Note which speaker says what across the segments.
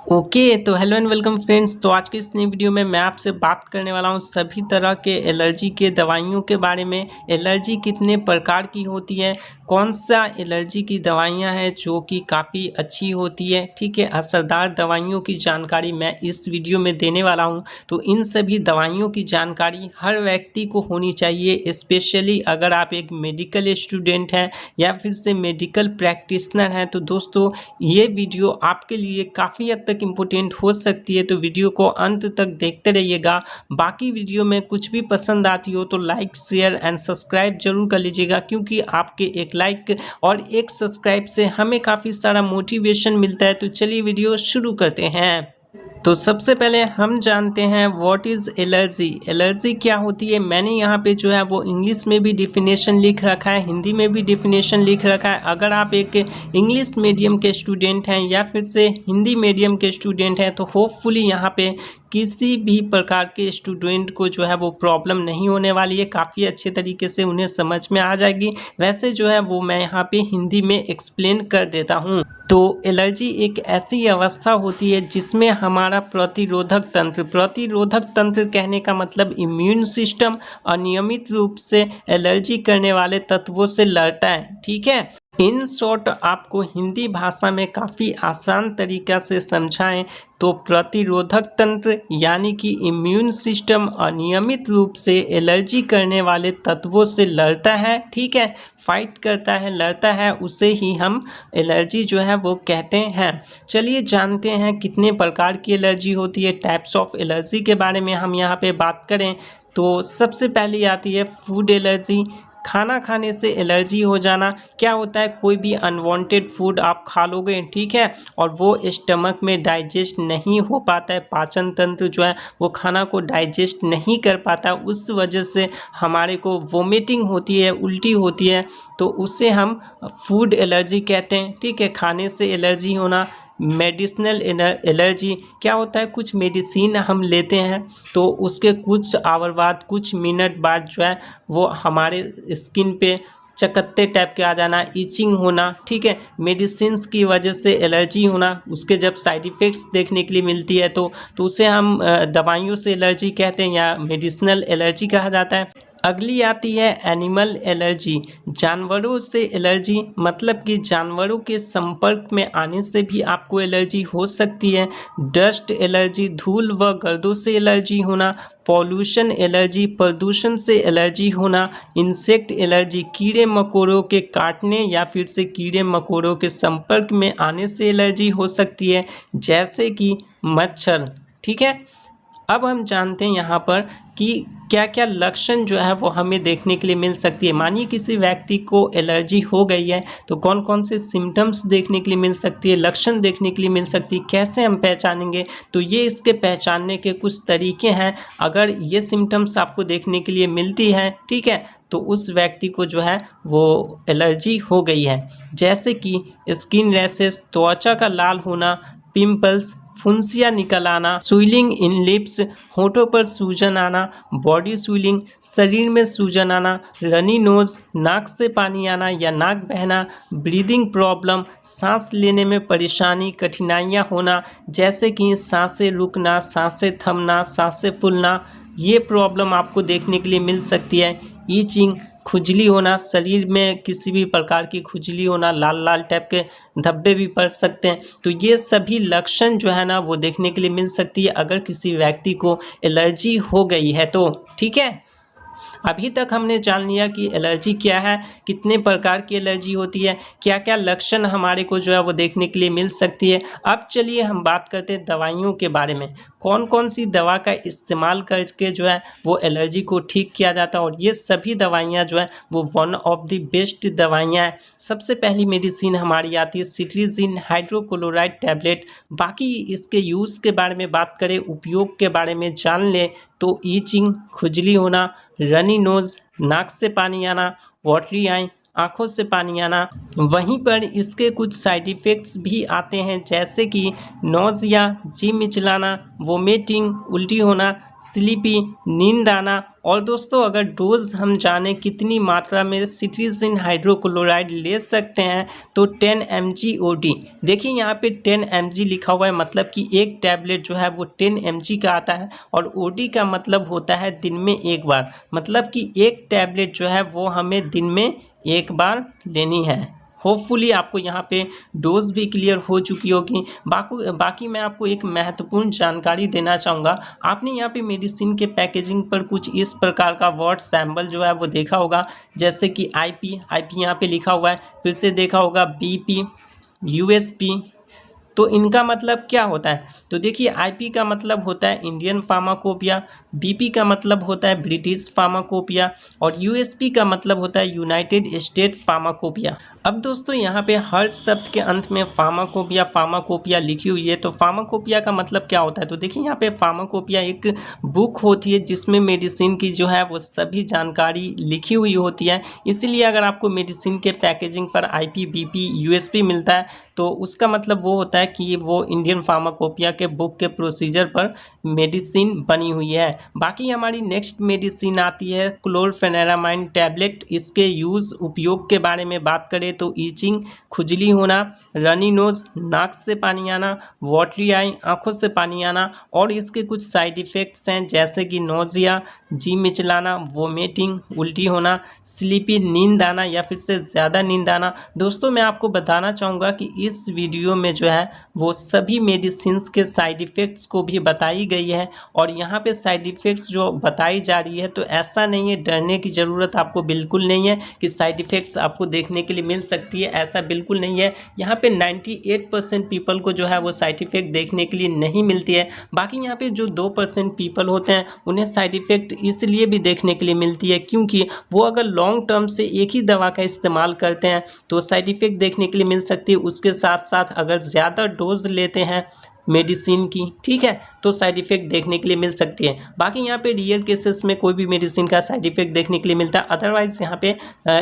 Speaker 1: Okay तो hello and welcome friends. तो आज के इस नई वीडियो में मैं आपसे बात करने वाला हूँ सभी तरह के एलर्जी के दवाइयों के बारे में। एलर्जी कितने प्रकार की होती है, कौन सा एलर्जी की दवाइयाँ हैं जो कि काफ़ी अच्छी होती है, ठीक है। असरदार दवाइयों की जानकारी मैं इस वीडियो में देने वाला हूँ। तो इन सभी दवाइयों की जानकारी हर व्यक्ति को होनी चाहिए, स्पेशली अगर आप एक मेडिकल स्टूडेंट हैं या फिर से मेडिकल प्रैक्टिशनर हैं। तो दोस्तों ये वीडियो आपके लिए काफ़ी हद तक इम्पोर्टेंट हो सकती है, तो वीडियो को अंत तक देखते रहिएगा। बाकी वीडियो में कुछ भी पसंद आती हो तो लाइक शेयर एंड सब्सक्राइब जरूर कर लीजिएगा, क्योंकि आपके एक लाइक और एक सब्सक्राइब से हमें काफ़ी सारा मोटिवेशन मिलता है। तो चलिए वीडियो शुरू करते हैं। तो सबसे पहले हम जानते हैं व्हाट इज़ एलर्जी। एलर्जी क्या होती है, मैंने यहाँ पे जो है वो इंग्लिश में भी डिफिनेशन लिख रखा है, हिंदी में भी डिफिनेशन लिख रखा है। अगर आप एक इंग्लिश मीडियम के स्टूडेंट हैं या फिर से हिंदी मीडियम के स्टूडेंट हैं तो होपफुली यहाँ पे किसी भी प्रकार के स्टूडेंट को जो है वो प्रॉब्लम नहीं होने वाली है, काफ़ी अच्छे तरीके से उन्हें समझ में आ जाएगी। वैसे जो है वो मैं यहाँ पे हिंदी में एक्सप्लेन कर देता हूँ। तो एलर्जी एक ऐसी अवस्था होती है जिसमें हमारा प्रतिरोधक तंत्र कहने का मतलब इम्यून सिस्टम अनियमित रूप से एलर्जी करने वाले तत्वों से लड़ता है, ठीक है। इन शॉर्ट आपको हिंदी भाषा में काफ़ी आसान तरीका से समझाएं तो प्रतिरोधक तंत्र यानी कि इम्यून सिस्टम अनियमित रूप से एलर्जी करने वाले तत्वों से लड़ता है, ठीक है। फाइट करता है, लड़ता है, उसे ही हम एलर्जी जो है वो कहते हैं। चलिए जानते हैं कितने प्रकार की एलर्जी होती है, टाइप्स ऑफ एलर्जी के बारे में हम यहाँ पे बात करें तो सबसे पहली आती है फूड एलर्जी। खाना खाने से एलर्जी हो जाना। क्या होता है, कोई भी अनवांटेड फूड आप खा लोगे, ठीक है, और वो स्टमक में डाइजेस्ट नहीं हो पाता है, पाचन तंत्र जो है वो खाना को डाइजेस्ट नहीं कर पाता, उस वजह से हमारे को वोमिटिंग होती है, उल्टी होती है, तो उसे हम फूड एलर्जी कहते हैं, ठीक है। खाने से एलर्जी होना। मेडिसिनल एलर्जी क्या होता है, कुछ मेडिसिन हम लेते हैं तो उसके कुछ आवर बाद, कुछ मिनट बाद जो है वो हमारे स्किन पे चकत्ते टाइप के आ जाना, इचिंग होना, ठीक है। मेडिसिन्स की वजह से एलर्जी होना, उसके जब साइड इफ़ेक्ट्स देखने के लिए मिलती है तो उसे हम दवाइयों से एलर्जी कहते हैं या मेडिसिनल एलर्जी कहा जाता है। अगली आती है एनिमल एलर्जी। जानवरों से एलर्जी मतलब कि जानवरों के संपर्क में आने से भी आपको एलर्जी हो सकती है। डस्ट एलर्जी, धूल व गर्दों से एलर्जी होना। पॉल्यूशन एलर्जी, प्रदूषण से एलर्जी होना। इंसेक्ट एलर्जी, कीड़े मकोड़ों के काटने या फिर से कीड़े मकोड़ों के संपर्क में आने से एलर्जी हो सकती है, जैसे कि मच्छर, ठीक है। अब हम जानते हैं यहाँ पर कि क्या क्या लक्षण जो है वो हमें देखने के लिए मिल सकती है। मानिए किसी व्यक्ति को एलर्जी हो गई है तो कौन कौन से सिम्टम्स देखने के लिए मिल सकती है, लक्षण देखने के लिए मिल सकती है, कैसे हम पहचानेंगे। तो ये इसके पहचानने के कुछ तरीके हैं। अगर ये सिम्टम्स आपको देखने के लिए मिलती है, ठीक है, तो उस व्यक्ति को जो है वो एलर्जी हो गई है। जैसे कि स्किन रैशेस, त्वचा का लाल होना, पिंपल्स, फुंसियाँ निकल आना, स्वेलिंग इन लिप्स, होठों पर सूजन आना, बॉडी स्वेलिंग, शरीर में सूजन आना, रनी नोज, नाक से पानी आना या नाक बहना, ब्रीदिंग प्रॉब्लम, सांस लेने में परेशानी, कठिनाइयाँ होना, जैसे कि सांसें रुकना, सांसें थमना, सांसें फूलना, ये प्रॉब्लम आपको देखने के लिए मिल सकती है। ईचिंग, खुजली होना, शरीर में किसी भी प्रकार की खुजली होना, लाल लाल टाइप के धब्बे भी पड़ सकते हैं। तो ये सभी लक्षण जो है ना वो देखने के लिए मिल सकती है अगर किसी व्यक्ति को एलर्जी हो गई है तो, ठीक है। अभी तक हमने जान लिया कि एलर्जी क्या है, कितने प्रकार की एलर्जी होती है, क्या क्या लक्षण हमारे को जो है वो देखने के लिए मिल सकती है। अब चलिए हम बात करते हैं दवाइयों के बारे में, कौन कौन सी दवा का इस्तेमाल करके जो है वो एलर्जी को ठीक किया जाता है। और ये सभी दवाइयाँ जो है वो वन ऑफ द बेस्ट दवाइयाँ हैं। सबसे पहली मेडिसिन हमारी आती है सिट्रीजिन हाइड्रोक्लोराइड टैबलेट। बाकी इसके यूज़ के बारे में बात करें, उपयोग के बारे में जान लें तो ईचिंग, खुजली होना, रनी नोज़, नाक से पानी आना, वाटरी आई, आंखों से पानी आना। वहीं पर इसके कुछ साइड इफ़ेक्ट्स भी आते हैं जैसे कि नौजिया, जी मिचलाना, वोमिटिंग, उल्टी होना, स्लीपी, नींद आना। और दोस्तों अगर डोज हम जाने कितनी मात्रा में सिट्रीजिन हाइड्रोक्लोराइड ले सकते हैं तो 10 mg OD। देखिए यहाँ पे 10 mg लिखा हुआ है, मतलब कि एक टैबलेट जो है वो 10 mg का आता है और OD का मतलब होता है दिन में एक बार, मतलब कि एक टैबलेट जो है वो हमें दिन में एक बार लेनी है। होपफुली आपको यहाँ पे डोज भी क्लियर हो चुकी होगी। बाकी मैं आपको एक महत्वपूर्ण जानकारी देना चाहूँगा। आपने यहाँ पे मेडिसिन के पैकेजिंग पर कुछ इस प्रकार का वर्ड सैम्बल जो है वो देखा होगा, जैसे कि IP यहाँ पे लिखा हुआ है, फिर से देखा होगा BP, USP। तो इनका मतलब क्या होता है? तो देखिए IP का मतलब होता है इंडियन फार्माकोपिया, BP का मतलब होता है ब्रिटिश फार्माकोपिया और USP का मतलब होता है यूनाइटेड स्टेट फार्माकोपिया। अब दोस्तों यहाँ पे हर शब्द के अंत में फार्माकोपिया लिखी हुई है। तो फार्माकोपिया का मतलब क्या होता है? तो देखिए यहाँ पे फार्माकोपिया एक बुक होती है जिसमें मेडिसिन की जो है वो सभी जानकारी लिखी हुई होती है। इसीलिए अगर आपको मेडिसिन के पैकेजिंग पर IP, BP, USP मिलता है तो उसका मतलब वो होता है कि वो इंडियन फार्माकोपिया के बुक के प्रोसीजर पर मेडिसिन बनी हुई है। बाकी हमारी नेक्स्ट मेडिसिन आती है क्लोरफेनेरामाइन टैबलेट। इसके यूज़ उपयोग के बारे में बात करें तो ईचिंग, खुजली होना, रनी नोज, नाक से पानी आना, वाटरी आई, आंखों से पानी आना। और इसके कुछ साइड इफ़ेक्ट्स हैं जैसे कि नोजिया, जी मिचलाना, वोमिटिंग, उल्टी होना, स्लीपी, नींद आना या फिर से ज़्यादा नींद आना। दोस्तों मैं आपको बताना चाहूँगा कि इस वीडियो में जो है वो सभी मेडिसिन्स के साइड इफ़ेक्ट्स को भी बताई गई है और यहाँ पे साइड इफ़ेक्ट्स जो बताई जा रही है तो ऐसा नहीं है, डरने की ज़रूरत आपको बिल्कुल नहीं है कि साइड इफ़ेक्ट्स आपको देखने के लिए मिल सकती है, ऐसा बिल्कुल नहीं है। यहाँ पे 98% पीपल को जो है वो साइड इफ़ेक्ट देखने के लिए नहीं मिलती है। बाकी यहाँ पे जो 2% पीपल होते हैं उन्हें साइड इफ़ेक्ट इसलिए भी देखने के लिए मिलती है क्योंकि वो अगर लॉन्ग टर्म से एक ही दवा का इस्तेमाल करते हैं तो साइड इफ़ेक्ट देखने के लिए मिल सकती है। उसके साथ साथ अगर ज़्यादा डोज लेते हैं मेडिसिन की, ठीक है, तो साइड इफ़ेक्ट देखने के लिए मिल सकती है। बाकी यहाँ पे रियल केसेस में कोई भी मेडिसिन का साइड इफ़ेक्ट देखने के लिए मिलता है। अदरवाइज़ यहाँ पे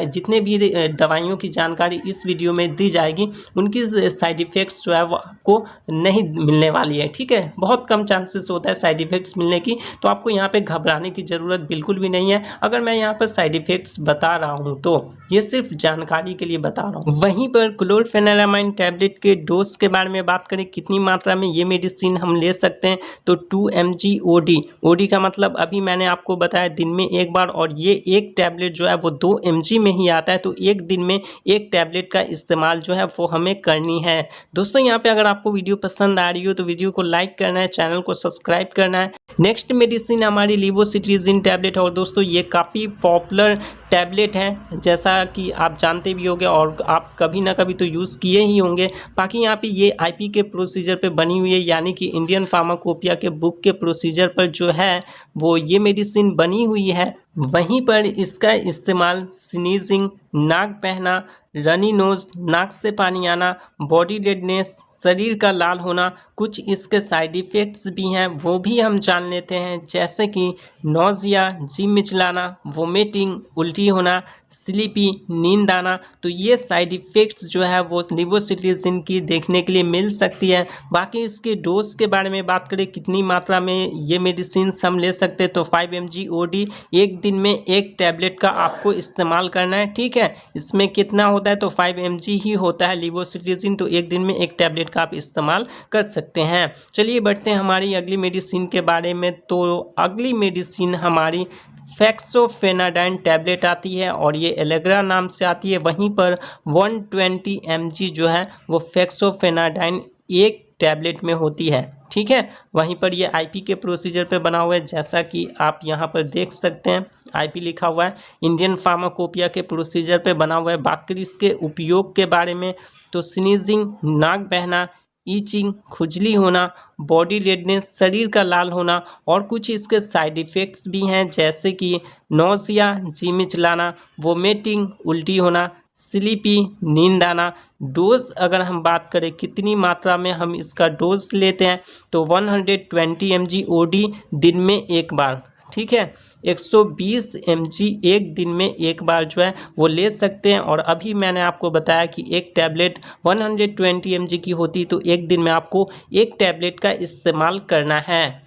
Speaker 1: जितने भी दवाइयों की जानकारी इस वीडियो में दी जाएगी उनकी साइड इफ़ेक्ट्स जो है वो आपको नहीं मिलने वाली है, ठीक है। बहुत कम चांसेस होता है साइड इफ़ेक्ट्स मिलने की, तो आपको यहाँ पे घबराने की ज़रूरत बिल्कुल भी नहीं है। अगर मैं यहाँ पर साइड इफ़ेक्ट्स बता रहा हूँ तो ये सिर्फ जानकारी के लिए बता रहा हूँ। वहीं पर क्लोरफेनेरामाइन टैबलेट के डोज के बारे में बात करें, कितनी मात्रा में ये मेडिसिन हम ले सकते हैं तो 2 mg OD। OD का मतलब अभी मैंने आपको बताया दिन में एक बार, और ये एक टैबलेट जो है वो 2 mg में ही आता है। तो एक दिन में एक टैबलेट का इस्तेमाल जो है वो हमें करनी है। दोस्तों यहाँ पे अगर आपको वीडियो पसंद आ रही हो तो वीडियो को लाइक करना है, चैनल को सब्सक्राइब करना है। नेक्स्ट मेडिसिन हमारी लिवोसिट्रीजिन टैबलेट है और दोस्तों ये काफ़ी पॉपुलर टैबलेट है, जैसा कि आप जानते भी होंगे और आप कभी ना कभी तो यूज़ किए ही होंगे। बाकी यहाँ पे ये IP के प्रोसीजर पे बनी हुई है, यानी कि इंडियन फार्माकोपिया के बुक के प्रोसीजर पर जो है वो ये मेडिसिन बनी हुई है। वहीं पर इसका इस्तेमाल स्नीजिंग, नाक बहना, रनी नोज, नाक से पानी आना, बॉडी रेडनेस, शरीर का लाल होना, कुछ इसके साइड इफ़ेक्ट्स भी हैं वो भी हम जान लेते हैं, जैसे कि नौजिया, जी मिचलाना, वोमिटिंग, उल्टी होना, स्लीपी, नींद आना। तो ये साइड इफ़ेक्ट्स जो है वो लिवोसिट्रीजिन की देखने के लिए मिल सकती है। बाकी इसके डोज के बारे में बात करें, कितनी मात्रा में ये मेडिसिन हम ले सकते हैं तो 5 mg OD, एक दिन में एक टैबलेट का आपको इस्तेमाल करना है, ठीक है। इसमें कितना होता है तो 5 mg ही होता है लिवोसिट्रीजिन, तो एक दिन में एक टैबलेट का आप इस्तेमाल कर सकते हैं। चलिए बढ़ते हैं हमारी अगली मेडिसिन के बारे में। तो अगली मेडिसिन हमारी फेक्सोफेनाडाइन टैबलेट आती है और ये एलेग्रा नाम से आती है। वहीं पर 120 mg जो है वो फेक्सोफेनाडाइन एक टैबलेट में होती है, ठीक है। वहीं पर ये IP के प्रोसीजर पे बना हुआ है, जैसा कि आप यहाँ पर देख सकते हैं IP लिखा हुआ है, इंडियन फार्माकोपिया के प्रोसीजर पे बना हुआ है। बात करें इसके उपयोग के बारे में तो स्नीजिंग, नाक बहना, ईचिंग, खुजली होना, बॉडी रेडनेस, शरीर का लाल होना, और कुछ इसके साइड इफ़ेक्ट्स भी हैं जैसे कि नौजिया, जी मिचलाना, वोमिटिंग, उल्टी होना, स्लीपी, नींद आना। डोज अगर हम बात करें कितनी मात्रा में हम इसका डोज लेते हैं तो 120 mg OD दिन में एक बार, ठीक है। 120 mg एक दिन में एक बार जो है वो ले सकते हैं। और अभी मैंने आपको बताया कि एक टैबलेट 120 mg की होती, तो एक दिन में आपको एक टैबलेट का इस्तेमाल करना है।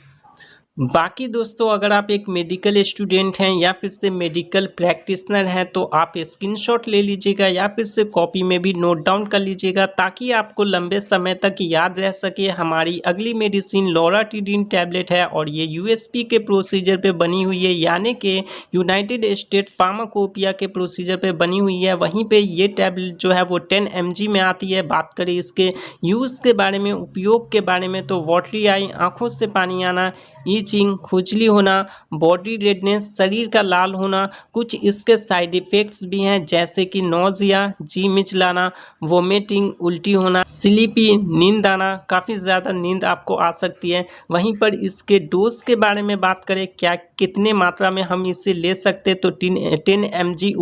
Speaker 1: बाकी दोस्तों, अगर आप एक मेडिकल स्टूडेंट हैं या फिर से मेडिकल प्रैक्टिशनर हैं तो आप स्क्रीनशॉट ले लीजिएगा या फिर से कॉपी में भी नोट डाउन कर लीजिएगा, ताकि आपको लंबे समय तक याद रह सके। हमारी अगली मेडिसिन लोराटिडिन टैबलेट है और ये यूएसपी के प्रोसीजर पे बनी हुई है, यानी कि यूनाइटेड स्टेट फार्माकोपिया के प्रोसीजर पे बनी हुई है। वहीं पे ये टैबलेट जो है वो 10 mg में आती है। बात करें इसके यूज़ के बारे में, उपयोग के बारे में, तो वाटरी आई, आँखों से पानी आना, ईचिंग, खुजली होना, बॉडी रेडनेस, शरीर का लाल होना, कुछ इसके साइड इफ़ेक्ट्स भी हैं जैसे कि नोज़िया, जी मिचलाना, वोमिटिंग, उल्टी होना, स्लीपी, नींद आना, काफ़ी ज़्यादा नींद आपको आ सकती है। वहीं पर इसके डोज के बारे में बात करें, क्या कितने मात्रा में हम इसे ले सकते, तो 10 mg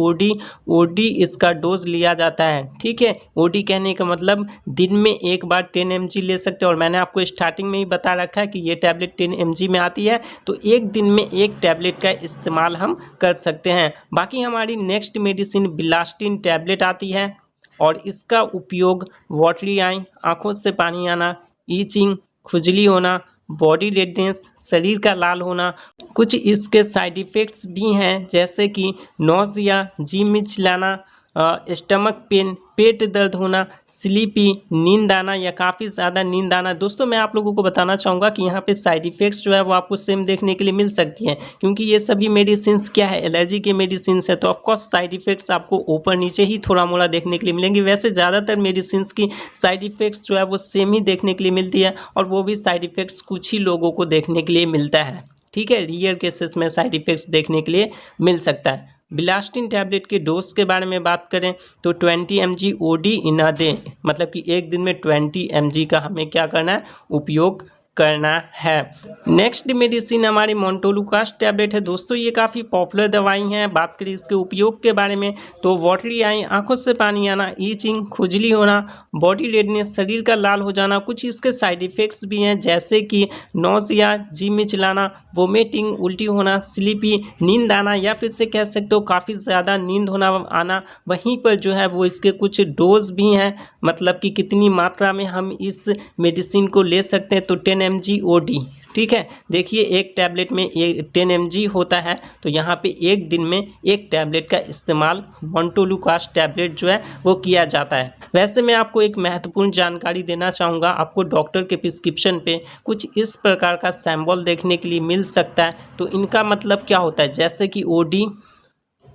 Speaker 1: ओडी इसका डोज लिया जाता है। ठीक है, ओडी कहने का मतलब दिन में एक बार 10 mg ले सकते हैं। और मैंने आपको स्टार्टिंग में ही बता रखा है कि ये टैबलेट 10 mg में आती है, तो एक दिन में एक टैबलेट का इस्तेमाल हम कर सकते हैं। बाकी हमारी नेक्स्ट मेडिसिन बिलास्टिन टैबलेट आती है और इसका उपयोग वाटरी आई, आँखों से पानी आना, ईचिंग, खुजली होना, बॉडी रेडनेस, शरीर का लाल होना, कुछ इसके साइड इफ़ेक्ट्स भी हैं जैसे कि नोज़िया, जी मिचलाना, स्टमक पेन, पेट दर्द होना, स्लीपी, नींद आना या काफ़ी ज़्यादा नींद आना। दोस्तों, मैं आप लोगों को बताना चाहूँगा कि यहाँ पे साइड इफ़ेक्ट्स जो है वो आपको सेम देखने के लिए मिल सकती हैं, क्योंकि ये सभी मेडिसिन्स क्या है, एलर्जी के मेडिसिन्स है, तो ऑफकोर्स साइड इफ़ेक्ट्स आपको ऊपर नीचे ही थोड़ा मोड़ा देखने के लिए मिलेंगे। वैसे ज़्यादातर मेडिसिन्स की साइड इफ़ेक्ट्स जो है वो सेम ही देखने के लिए मिलती है, और वो भी साइड इफ़ेक्ट्स कुछ ही लोगों को देखने के लिए मिलता है। ठीक है, रेयर केसेस में साइड इफ़ेक्ट्स देखने के लिए मिल सकता है। बिलास्टिन टैबलेट के डोज के बारे में बात करें तो 20 mg OD in a day, मतलब कि एक दिन में 20 mg का हमें क्या करना है, उपयोग करना है। नेक्स्ट मेडिसिन हमारी मोन्टोलुकास्ट टैबलेट है। दोस्तों, ये काफ़ी पॉपुलर दवाई हैं। बात करें इसके उपयोग के बारे में तो वाटरी आई, आंखों से पानी आना, ईचिंग, खुजली होना, बॉडी रेडनेस, शरीर का लाल हो जाना, कुछ इसके साइड इफ़ेक्ट्स भी हैं जैसे कि नोज़िया, जी मिचलाना, वोमिटिंग, उल्टी होना, स्लीपी, नींद आना, या फिर से कह सकते हो काफ़ी ज़्यादा नींद होना आना। वहीं पर जो है वो इसके कुछ डोज भी हैं, मतलब कि कितनी मात्रा में हम इस मेडिसिन को ले सकते हैं, तो 10 mg ओडी। ठीक है, देखिए एक टैबलेट में 10 mg होता है, तो यहाँ पे एक दिन में एक टैबलेट का इस्तेमाल मोन्टोलुकास्ट टैबलेट जो है वो किया जाता है। वैसे मैं आपको एक महत्वपूर्ण जानकारी देना चाहूँगा, आपको डॉक्टर के प्रिस्क्रिप्शन पे कुछ इस प्रकार का सिंबल देखने के लिए मिल सकता है, तो इनका मतलब क्या होता है, जैसे कि ओडी,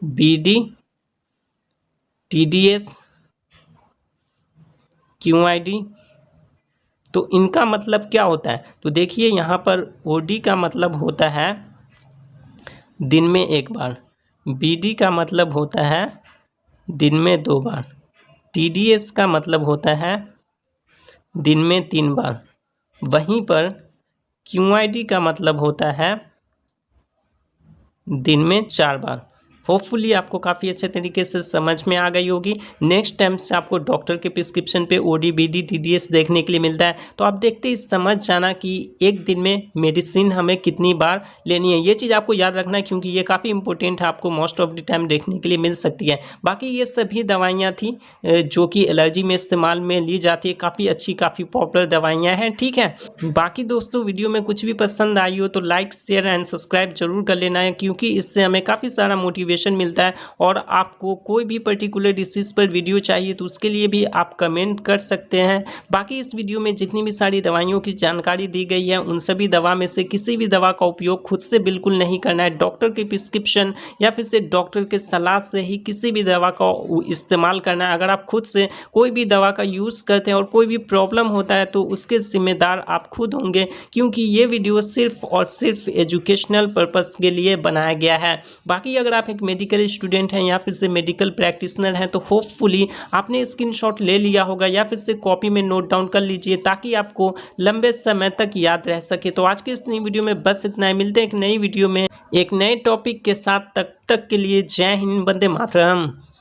Speaker 1: बीडी, टीडीएस, क्यूआईडी, तो इनका मतलब क्या होता है, तो देखिए यहाँ पर ओडी का मतलब होता है दिन में एक बार, बीडी का मतलब होता है दिन में 2 बार, टीडीएस का मतलब होता है दिन में 3 बार, वहीं पर क्यूआईडी का मतलब होता है दिन में 4 बार। होपफुली आपको काफ़ी अच्छे तरीके से समझ में आ गई होगी। नेक्स्ट टाइम से आपको डॉक्टर के प्रिस्क्रिप्शन पे ओडी, बीडी, टीडीएस देखने के लिए मिलता है, तो आप देखते ही समझ जाना कि एक दिन में मेडिसिन हमें कितनी बार लेनी है। ये चीज़ आपको याद रखना है, क्योंकि ये काफ़ी इंपॉर्टेंट है, आपको मोस्ट ऑफ द टाइम देखने के लिए मिल सकती है। बाकी ये सभी दवाइयाँ थी जो कि एलर्जी में इस्तेमाल में ली जाती है, काफ़ी अच्छी, काफ़ी पॉपुलर दवाइयाँ हैं। ठीक है, बाकी दोस्तों, वीडियो में कुछ भी पसंद आई हो तो लाइक, शेयर एंड सब्सक्राइब जरूर कर लेना है, क्योंकि इससे हमें काफ़ी सारा मोटिवेशन मिलता है। और आपको कोई भी पर्टिकुलर डिसीज पर वीडियो चाहिए तो उसके लिए भी आप कमेंट कर सकते हैं। बाकी इस वीडियो में जितनी भी सारी दवाइयों की जानकारी दी गई है, उन सभी दवा में से किसी भी दवा का उपयोग खुद से बिल्कुल नहीं करना है। डॉक्टर की प्रिस्क्रिप्शन या फिर से डॉक्टर के सलाह से ही किसी भी दवा का इस्तेमाल करना है। अगर आप खुद से कोई भी दवा का यूज़ करते हैं और कोई भी प्रॉब्लम होता है तो उसके जिम्मेदार आप खुद होंगे, क्योंकि ये वीडियो सिर्फ और सिर्फ एजुकेशनल पर्पस के लिए बनाया गया है। बाकी अगर आप एक मेडिकल स्टूडेंट हैं या फिर से मेडिकल प्रैक्टिशनर हैं तो होपफुली आपने स्क्रीनशॉट ले लिया होगा या फिर से कॉपी में नोट डाउन कर लीजिए, ताकि आपको लंबे समय तक याद रह सके। तो आज की इस नई वीडियो में बस इतना ही। मिलते हैं एक नई वीडियो में एक नए टॉपिक के साथ। तब तक के लिए जय हिंद, वंदे मातरम।